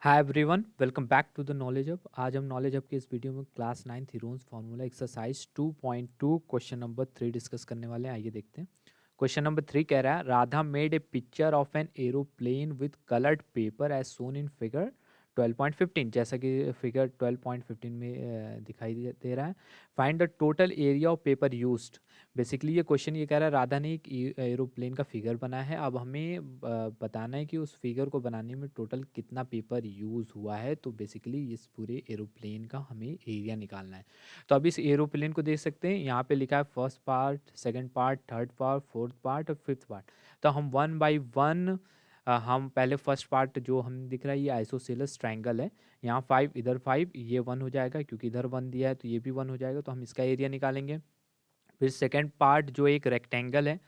Hi everyone, welcome back to the knowledge hub. आज हम knowledge hub के इस वीडियो में class 9 Heron's formula exercise 2.2 question number 3 discuss करने वाले हैं। आइए देखते हैं। क्वेश्चन नंबर 3 कह रहा है Radha made a picture of an aeroplane with coloured paper as shown in figure 12.15। जैसा कि फिगर 12.15 में दिखाई दे रहा है। Find the total area of paper used. Basically ये क्वेश्चन ये कह रहा है राधा ने एक एरोप्लेन का फिगर बनाया है। अब हमें बताना है कि उस फिगर को बनाने में टोटल कितना पेपर यूज़ हुआ है। तो बेसिकली इस पूरे एरोप्लेन का हमें एरिया निकालना है। तो अब इस एरोप्लेन को देख सकते हैं, यहाँ पे लिखा है first part, second part, third part, fourth part और फिफ्थ पार्ट। तो हम वन बाई वन हम पहले फर्स्ट पार्ट जो हम दिख रहा है ये आइसोसेलेस ट्रायंगल है। यहाँ 5 इधर 5, ये 1 हो जाएगा क्योंकि इधर 1 दिया है तो ये भी 1 हो जाएगा। तो हम इसका एरिया निकालेंगे। फिर सेकंड पार्ट जो एक रेक्टेंगल है,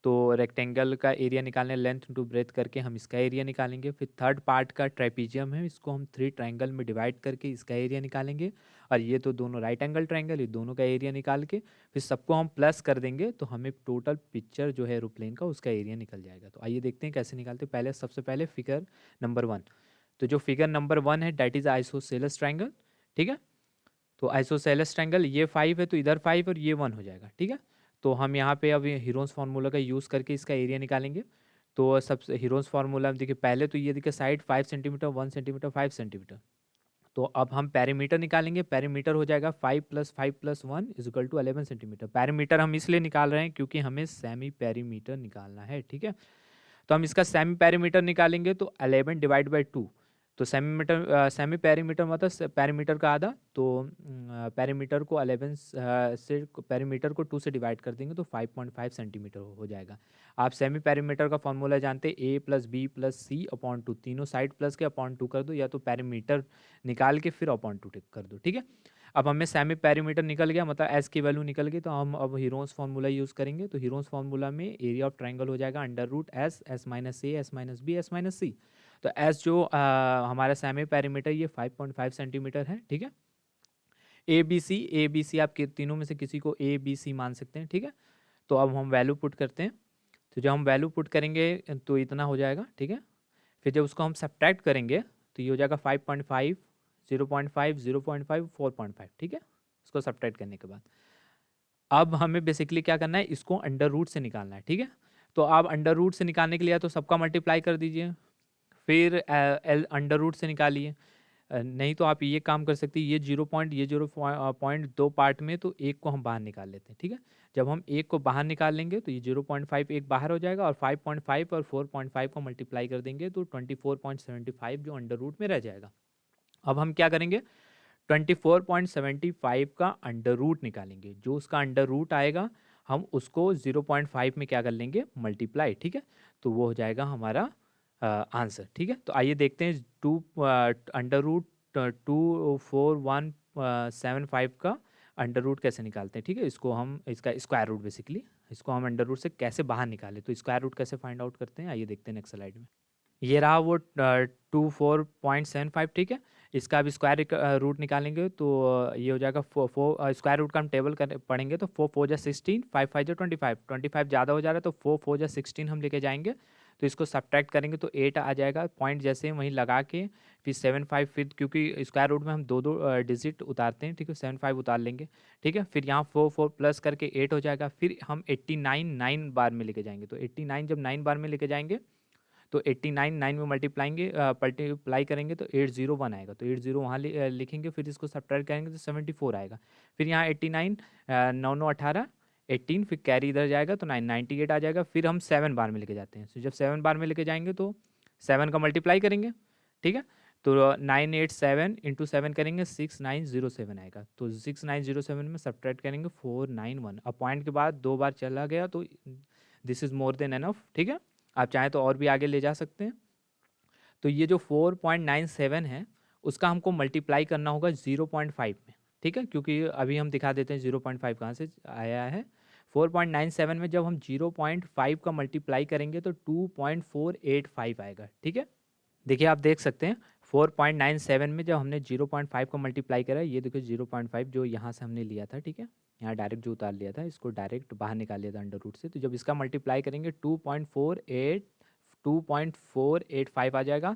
तो रेक्टेंगल का एरिया निकालने लेंथ टू ब्रेथ करके हम इसका एरिया निकालेंगे। फिर थर्ड पार्ट का ट्रेपीजियम है, इसको हम 3 ट्रायंगल में डिवाइड करके इसका एरिया निकालेंगे। और ये तो दोनों राइट एंगल ट्रायंगल, ये दोनों का एरिया निकाल के फिर सबको हम प्लस कर देंगे तो हमें टोटल पिक्चर जो है एरोप्लेन का उसका एरिया निकल जाएगा। तो आइए देखते हैं कैसे निकालते हैं। पहले सबसे पहले फिगर नंबर 1। तो जो फिगर नंबर 1 है डैट इज आइसोसेलेस ट्रायंगल। ठीक है। तो आइसोसेलेस ट्रायंगल ये 5 है तो इधर 5 और ये 1 हो जाएगा। ठीक है। तो हम यहाँ पे अब हीरोन्स फार्मूला का यूज़ करके इसका एरिया निकालेंगे। तो सबसे हीरोन्स फार्मूला देखिए, पहले तो ये देखिए साइड 5 सेंटीमीटर, 1 सेंटीमीटर, 5 सेंटीमीटर। तो अब हम पेरीमीटर निकालेंगे। पेरीमीटर हो जाएगा 5 + 5 + 1 = 11 सेंटीमीटर। पेरीमीटर हम इसलिए निकाल रहे हैं क्योंकि हमें सेमी पेरीमीटर निकालना है। ठीक है। तो हम इसका सेमी पेरीमीटर निकालेंगे तो 11 डिवाइड बाई 2। तो सेमी पेरीमीटर मतलब पेरीमीटर का आधा। तो पेरीमीटर को 11 से पेरीमीटर को 2 से डिवाइड कर देंगे तो 5.5 सेंटीमीटर हो जाएगा। आप सेमी पेरीमीटर का फॉर्मूला जानते हैं, a + b + c अपॉन 2। तीनों साइड प्लस के अपॉन 2 कर दो, या तो पेरीमीटर निकाल के फिर अपॉन 2 कर दो। ठीक है। अब हमें सेमी पेरीमीटर निकल गया, मतलब एस की वैल्यू निकल गई। तो हम अब हीरोन्स फार्मूला यूज़ करेंगे। तो हीरोन्स फार्मूला में एरिया ऑफ ट्रायंगल हो जाएगा √S, S - a, S - b, S - c। तो एस जो हमारा सेमी पेरीमीटर ये 5.5 सेंटीमीटर है। ठीक है। ए बी सी आप तीनों में से किसी को ए बी सी मान सकते हैं। ठीक है। तो अब हम वैल्यू पुट करते हैं। तो जब हम वैल्यू पुट करेंगे तो इतना हो जाएगा। ठीक है। फिर जब उसको हम सब्ट्रैक्ट करेंगे तो ये हो जाएगा 5.5, 0.5, 0.5, 4.5। ठीक है। इसको सब्ट्रैक्ट करने के बाद अब हमें बेसिकली क्या करना है, इसको अंडर रूट से निकालना है। ठीक है। तो आप अंडर रूट से निकालने के लिए तो सबका मल्टीप्लाई कर दीजिए, फिर एल अंडर रूट से निकालिए। नहीं तो आप ये काम कर सकते हैं, ये 0.2 पार्ट में तो एक को हम बाहर निकाल लेते हैं। ठीक है। जब हम एक को बाहर निकाल लेंगे तो ये 0.5 एक बाहर हो जाएगा और 5.5 और 4.5 को मल्टीप्लाई कर देंगे तो 24.75 जो अंडर रूट में रह जाएगा। अब हम क्या करेंगे, 24.75 का अंडर रूट निकालेंगे। जो उसका अंडर रूट आएगा हम उसको 0.5 में क्या कर लेंगे, मल्टीप्लाई। ठीक है। तो वो हो जाएगा हमारा आंसर। ठीक है। तो आइए देखते हैं अंडर रूट 24175 का अंडर रूट कैसे निकालते हैं। ठीक है। इसको हम इसका स्क्वायर रूट, बेसिकली इसको हम अंडर रूट से कैसे बाहर निकालें, तो स्क्वायर रूट कैसे फाइंड आउट करते हैं आइए देखते हैं नेक्स्ट स्लाइड में। ये रहा वो 24.75। ठीक है। इसका अब स्क्वायर रूट निकालेंगे तो ये हो जाएगा स्क्वायर रूट का हम टेबल कर पढ़ेंगे तो 4 4 जा 16, 5 5 जा 25, 25 ज़्यादा हो जा रहा है तो 4 4 जा 16 हम लेके जाएंगे। तो इसको सब्ट्रैक्ट करेंगे तो 8 आ जाएगा। पॉइंट जैसे ही वहीं लगा के फिर 7 5, फिर क्योंकि स्क्वायर रूट में हम दो दो डिजिट उतारते हैं। ठीक है। 7 5 उतार लेंगे। ठीक है। फिर यहाँ 4 4 प्लस करके 8 हो जाएगा। फिर हम 89 9 बार में लेके जाएंगे। तो 89 जब 9 बार में लेके जाएंगे तो 89 9 में मल्टीप्लाई करेंगे तो 801 आएगा। तो 80 वहाँ लिखेंगे, फिर इसको सब्ट्रैक्ट करेंगे तो 74 आएगा। फिर यहाँ 89 9 9 18 18, फिर कैरी इधर जाएगा तो 98 आ जाएगा। फिर हम 7 बार में लेके जाते हैं। तो जब 7 बार में लेके जाएंगे तो 7 का मल्टीप्लाई करेंगे। ठीक है। तो 987 इंटू 7 करेंगे 6907 आएगा। तो 6907 में सब्ट्रैक्ट करेंगे 491। अब पॉइंट के बाद 2 बार चला गया तो this is more than enough. ठीक है। आप चाहें तो और भी आगे ले जा सकते हैं। तो ये जो 4.97 है उसका हमको मल्टीप्लाई करना होगा 0.5 में। ठीक है। क्योंकि अभी हम दिखा देते हैं 0.5 कहाँ से आया है। 4.97 में जब हम 0.5 का मल्टीप्लाई करेंगे तो 2.485 आएगा। ठीक है। देखिए आप देख सकते हैं 4.97 में जब हमने 0.5 का मल्टीप्लाई करा, ये देखो 0.5 जो यहाँ से हमने लिया था। ठीक है। यहाँ डायरेक्ट जो उतार लिया था इसको डायरेक्ट बाहर निकाल लिया था अंडर रूट से। तो जब इसका मल्टीप्लाई करेंगे 2.485 आ जाएगा।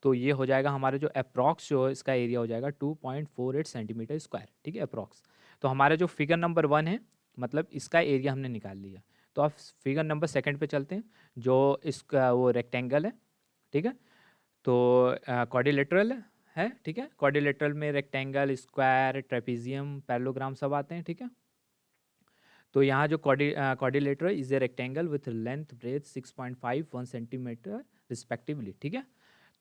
तो ये हो जाएगा हमारा जो अप्रॉक्स जो इसका एरिया हो जाएगा 2.48 सेंटीमीटर स्क्वायर, ठीक है, अप्रॉक्स। तो हमारा जो फिगर नंबर 1 है मतलब इसका एरिया हमने निकाल लिया। तो अब फिगर नंबर 2 पे चलते हैं, जो इसका वो रेक्टेंगल है, ठीक है। तो क्वाड्रिलेटरल है, ठीक है। क्वाड्रिलेटरल में रेक्टेंगल, स्क्वायर, ट्रेपेजियम, पैरेललोग्राम सब आते हैं, ठीक है। तो यहाँ जो quadrilateral is a rectangle with length breadth 6.51 centimetre respectively, ठीक है।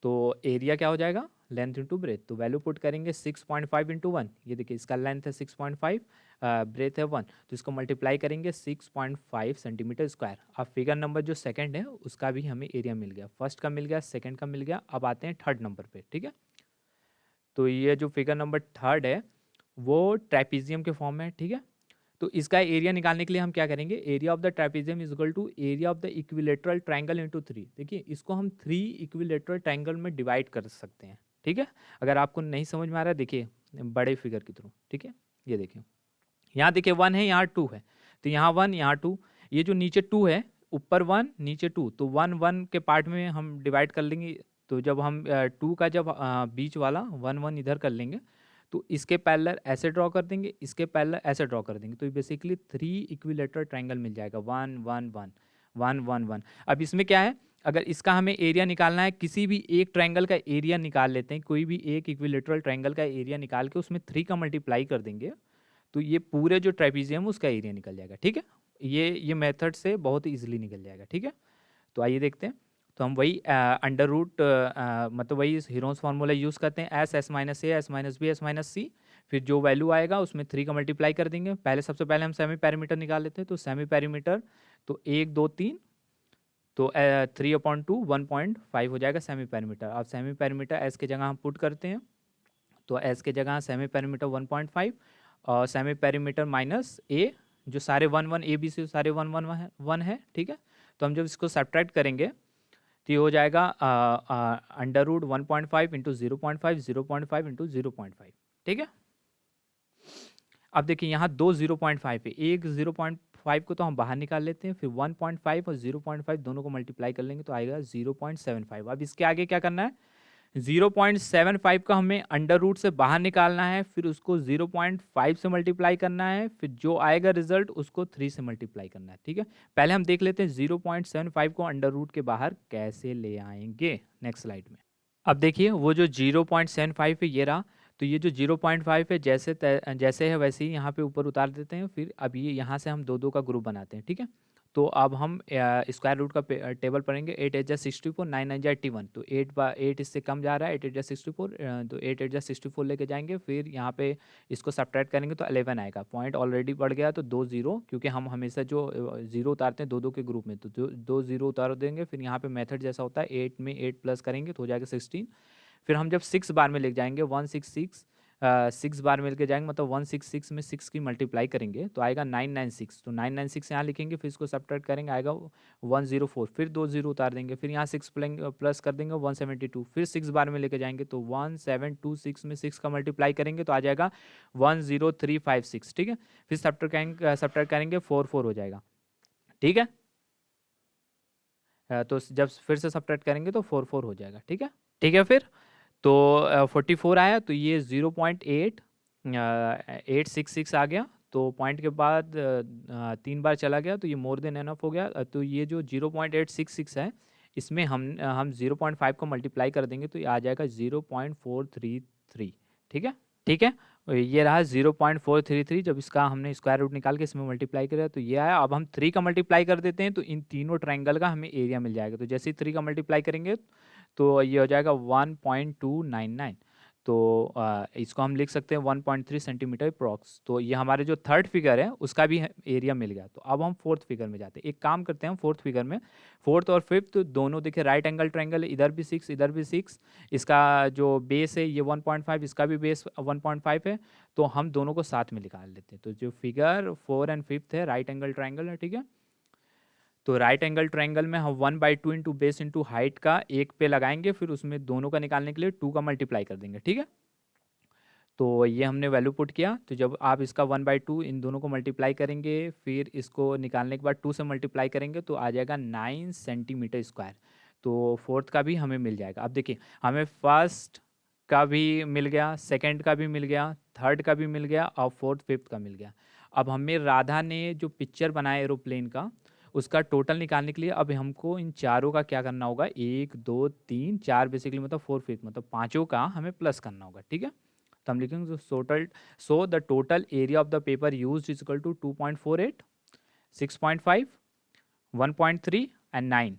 तो एरिया क्या हो जाएगा, लेंथ इंटू ब्रेथ। तो वैल्यू पुट करेंगे 6.5 इंटू 1, ये देखिए इसका लेंथ है 6.5, ब्रेथ है 1, तो इसको मल्टीप्लाई करेंगे 6.5 सेंटीमीटर स्क्वायर। अब फिगर नंबर जो 2 है उसका भी हमें एरिया मिल गया, फर्स्ट का मिल गया, सेकंड का मिल गया। अब आते हैं 3rd नंबर पे, ठीक है। तो ये जो फिगर नंबर 3rd है वो ट्रेपेजियम के फॉर्म में है, ठीक है। तो इसका एरिया निकालने के लिए हम क्या करेंगे, area of the trapezium is equal to area of the equilateral triangle into 3। देखिए इसको हम 3 इक्विलेटरल ट्रायंगल में डिवाइड कर सकते हैं, ठीक है। अगर आपको नहीं समझ में आ रहा है देखिए बड़े फिगर के थ्रू, ठीक है। ये देखिए यहाँ देखिए 1 है, यहाँ 2 है, तो यहाँ 1 यहाँ 2, ये जो नीचे 2 है ऊपर 1 नीचे 2, तो 1 1 के पार्ट में हम डिवाइड कर लेंगे। तो जब हम 2 का जब बीच वाला 1 1 इधर कर लेंगे तो इसके पैरेलल ऐसे ड्रॉ कर देंगे, इसके पैरेलल ऐसे ड्रॉ कर देंगे, तो बेसिकली 3 इक्विलेटरल ट्रायंगल मिल जाएगा, 1 1 1 1 1 1। अब इसमें क्या है, अगर इसका हमें एरिया निकालना है, किसी भी एक ट्रायंगल का एरिया निकाल लेते हैं, कोई भी एक इक्विलेटरल ट्रायंगल का एरिया निकाल के उसमें 3 का मल्टीप्लाई कर देंगे तो ये पूरे जो ट्रेपेजियम उसका एरिया निकल जाएगा, ठीक है। ये मेथड से बहुत इजीली निकल जाएगा, ठीक है। तो आइए देखते हैं। तो हम वही अंडर रूट मतलब वही हीरोन्स फार्मूला यूज़ करते हैं, S minus A, S minus B, S minus C. फिर जो वैल्यू आएगा उसमें 3 का मल्टीप्लाई कर देंगे। सबसे पहले हम सेमी पैरामीटर निकाल लेते हैं। तो सेमी पैरामीटर तो 1 2 3, तो 3/2 1.5 हो जाएगा सेमी पैरामीटर। अब सेमी पैरामीटर एस के जगह हम पुट करते हैं, तो एस के जगह सेमी पैरामीटर 1.5 और सेमी पैरामीटर माइनस ए, जो सारे 1 1 ए बी सी सारे 1 1 1 है, ठीक है। तो हम जब इसको सब्ट्रैक्ट करेंगे तो ये हो जाएगा अंडर रूट 1.5 इंटू 0.5, 0.5 इंटू 0.5, ठीक है। अब देखिए यहाँ 2 0.5 है, एक 0.5 को तो हम बाहर निकाल लेते हैं, फिर 1.5 और 0.5 दोनों को मल्टीप्लाई कर लेंगे तो आएगा 0.75। अब इसके आगे क्या करना है, 0.75 का हमें अंडर रूट से बाहर निकालना है, फिर उसको 0.5 से मल्टीप्लाई करना है, फिर जो आएगा रिजल्ट उसको 3 से मल्टीप्लाई करना है, ठीक है। पहले हम देख लेते हैं 0.75 को अंडर रूट के बाहर कैसे ले आएंगे नेक्स्ट स्लाइड में। अब देखिए वो जो 0.75 है ये रहा, तो ये जो 0.5 है जैसे है वैसे ही यहाँ पे ऊपर उतार देते हैं। फिर अब ये यहाँ से हम 2 2 का ग्रुप बनाते हैं, ठीक है। तो अब हम स्क्वायर रूट का टेबल पढ़ेंगे। 8 8 जा 64, 9 9 जा 81, तो 8 इससे कम जा रहा है, 8 8 जा 64, तो 8 8 जा 64 लेके जाएंगे। फिर यहाँ पे इसको सब्ट्रैक्ट करेंगे तो 11 आएगा। पॉइंट ऑलरेडी बढ़ गया तो 2 0, क्योंकि हम हमेशा जो 0 उतारते हैं 2 2 के ग्रुप में, तो 2 0 उतार देंगे। फिर यहाँ पे मेथड जैसा होता है, 8 में 8 प्लस करेंगे तो हो जाएगा 16। फिर हम जब 6 बार में लेके जाएंगे 166, 6 बार में लेके जाएंगे मतलब 166 में 6 की मल्टीप्लाई करेंगे तो आएगा 996। तो 996 यहाँ लिखेंगे, फिर इसको सब्ट्रैक्ट करेंगे आएगा 104। फिर 2 0 उतार देंगे, फिर यहाँ 6 प्लस कर देंगे 172। फिर 6 बार में लेके जाएंगे तो 1726 में 6 का मल्टीप्लाई करेंगे तो आ जाएगा 10356, ठीक है। फिर सब्ट्रैक्ट करेंगे 4 4 हो जाएगा, ठीक है। तो जब फिर से सब्ट्रैक्ट करेंगे तो 4 4 हो जाएगा, ठीक है, ठीक है। फिर तो 44 आया, तो ये 0.866 आ गया। तो पॉइंट के बाद 3 बार चला गया तो ये मोर देन एनफ हो गया। तो ये जो 0.866 है इसमें हम 0.5 को मल्टीप्लाई कर देंगे तो ये आ जाएगा 0.433, ठीक है, ठीक है। ये रहा 0.433। जब इसका हमने स्क्वायर रूट निकाल के इसमें मल्टीप्लाई किया तो ये आया। अब हम 3 का मल्टीप्लाई कर देते हैं तो इन तीनों ट्रायंगल का हमें एरिया मिल जाएगा। तो जैसे ही 3 का मल्टीप्लाई करेंगे तो ये हो जाएगा 1.299। तो इसको हम लिख सकते हैं 1.3 सेंटीमीटर अप्रॉक्स। तो ये हमारे जो 3rd फिगर है उसका भी एरिया मिल गया। तो अब हम 4th फिगर में जाते हैं। एक काम करते हैं हम 4th फिगर में, 4th और 5th दोनों देखिए राइट एंगल ट्रायंगल है, इधर भी 6 इधर भी 6। इसका जो बेस है ये 1.5, इसका भी बेस 1.5 है। तो हम दोनों को साथ में निकाल लेते हैं। तो जो फिगर 4 और 5th है राइट एंगल ट्रायंगल है, ठीक है। तो राइट एंगल ट्रायंगल में हम 1/2 इंटू बेस इंटू हाइट का 1 पे लगाएंगे, फिर उसमें दोनों का निकालने के लिए 2 का मल्टीप्लाई कर देंगे, ठीक है। तो ये हमने वैल्यू पुट किया। तो जब आप इसका 1/2 इन दोनों को मल्टीप्लाई करेंगे, फिर इसको निकालने के बाद 2 से मल्टीप्लाई करेंगे तो आ जाएगा 9 सेंटीमीटर स्क्वायर। तो फोर्थ का भी हमें मिल जाएगा। अब देखिए हमें फर्स्ट का भी मिल गया, सेकंड का भी मिल गया, थर्ड का भी मिल गया और फोर्थ फिफ्थ का मिल गया। अब हमें राधा ने जो पिक्चर बनाया एरोप्लेन का उसका टोटल निकालने के लिए अब हमको इन चारों का क्या करना होगा, 1 2 3 4 बेसिकली मतलब 4 फिफ्थ मतलब पांचों का हमें प्लस करना होगा। ठीक है, तो हम लिखेंगे so the total area of the paper used is equal to 2.48, 6.5, 1.3 and 9।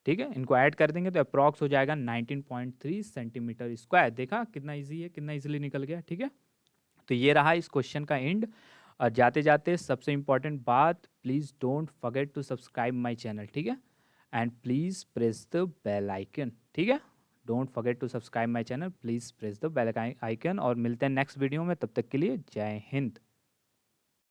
ठीक है, इनको ऐड कर देंगे तो अप्रॉक्स हो जाएगा 19.3 सेंटीमीटर स्क्वायर। देखा कितना इजी है, कितना इजीली निकल गया। ठीक है, तो ये रहा इस क्वेश्चन का एंड। और जाते जाते सबसे इंपॉर्टेंट बात, please don't forget to subscribe my channel. ठीक है, and please press the bell icon. ठीक है, don't forget to subscribe my channel, please press the bell icon. और मिलते हैं नेक्स्ट वीडियो में, तब तक के लिए जय हिंद।